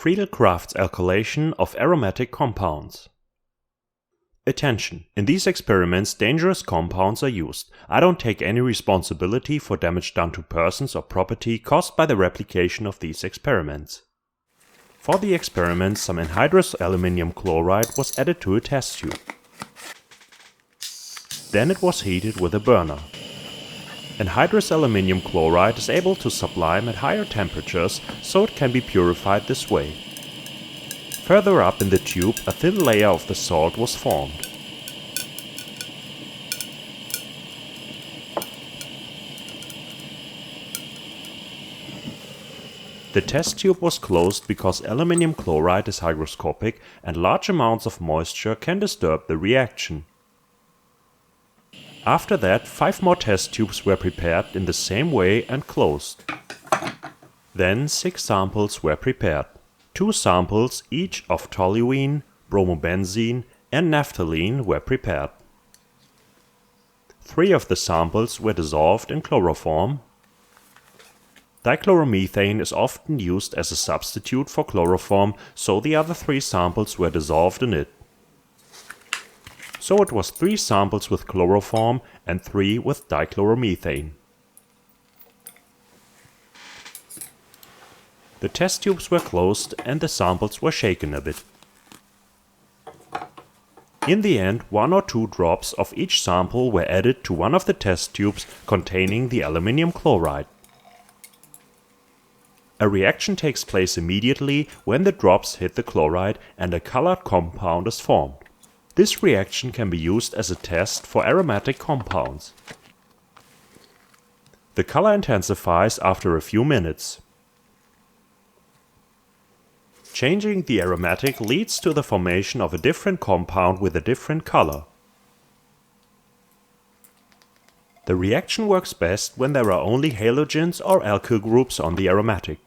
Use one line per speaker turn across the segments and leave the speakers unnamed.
Friedel-Crafts Alkylation of aromatic compounds. Attention! In these experiments, dangerous compounds are used. I don't take any responsibility for damage done to persons or property caused by the replication of these experiments. For the experiment, some anhydrous aluminium chloride was added to a test tube. Then it was heated with a burner. Anhydrous aluminium chloride is able to sublime at higher temperatures, so it can be purified this way. Further up in the tube, a thin layer of the salt was formed. The test tube was closed because aluminium chloride is hygroscopic and large amounts of moisture can disturb the reaction. After that, 5 more test tubes were prepared in the same way and closed. Then 6 samples were prepared. 2 samples each of toluene, bromobenzene and naphthalene were prepared. 3 of the samples were dissolved in chloroform. Dichloromethane is often used as a substitute for chloroform, so the other 3 samples were dissolved in it. So it was 3 samples with chloroform and 3 with dichloromethane. The test tubes were closed and the samples were shaken a bit. In the end, 1 or 2 drops of each sample were added to one of the test tubes containing the aluminium chloride. A reaction takes place immediately when the drops hit the chloride and a colored compound is formed. This reaction can be used as a test for aromatic compounds. The color intensifies after a few minutes. Changing the aromatic leads to the formation of a different compound with a different color. The reaction works best when there are only halogens or alkyl groups on the aromatic.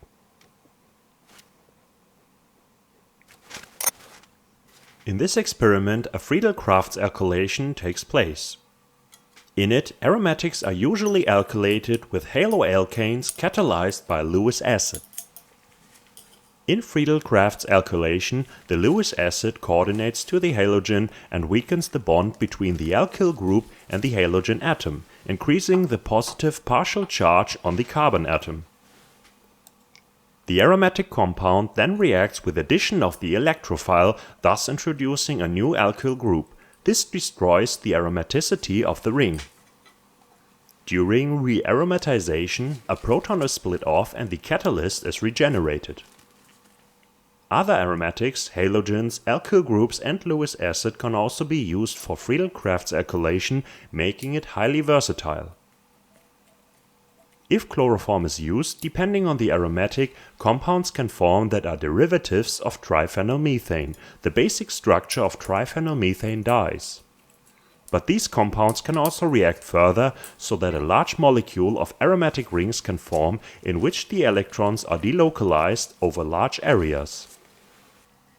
In this experiment, a Friedel-Crafts alkylation takes place. In it, aromatics are usually alkylated with haloalkanes catalyzed by Lewis acid. In Friedel-Crafts alkylation, the Lewis acid coordinates to the halogen and weakens the bond between the alkyl group and the halogen atom, increasing the positive partial charge on the carbon atom. The aromatic compound then reacts with addition of the electrophile, thus introducing a new alkyl group. This destroys the aromaticity of the ring. During re-aromatization, a proton is split off and the catalyst is regenerated. Other aromatics, halogens, alkyl groups and Lewis acid can also be used for Friedel-Crafts alkylation, making it highly versatile. If chloroform is used, depending on the aromatic, compounds can form that are derivatives of triphenylmethane, the basic structure of triphenylmethane dyes. But these compounds can also react further, so that a large molecule of aromatic rings can form in which the electrons are delocalized over large areas.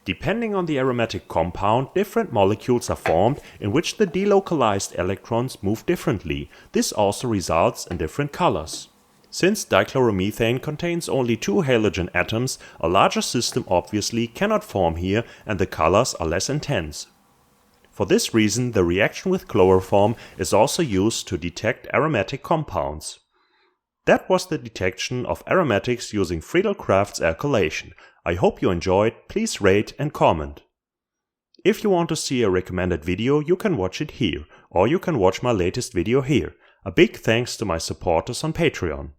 Depending on the aromatic compound, different molecules are formed in which the delocalized electrons move differently. This also results in different colors. Since dichloromethane contains only 2 halogen atoms, a larger system obviously cannot form here and the colors are less intense. For this reason, the reaction with chloroform is also used to detect aromatic compounds. That was the detection of aromatics using Friedel-Crafts alkylation. I hope you enjoyed. Please rate and comment. If you want to see a recommended video, you can watch it here, or you can watch my latest video here. A big thanks to my supporters on Patreon.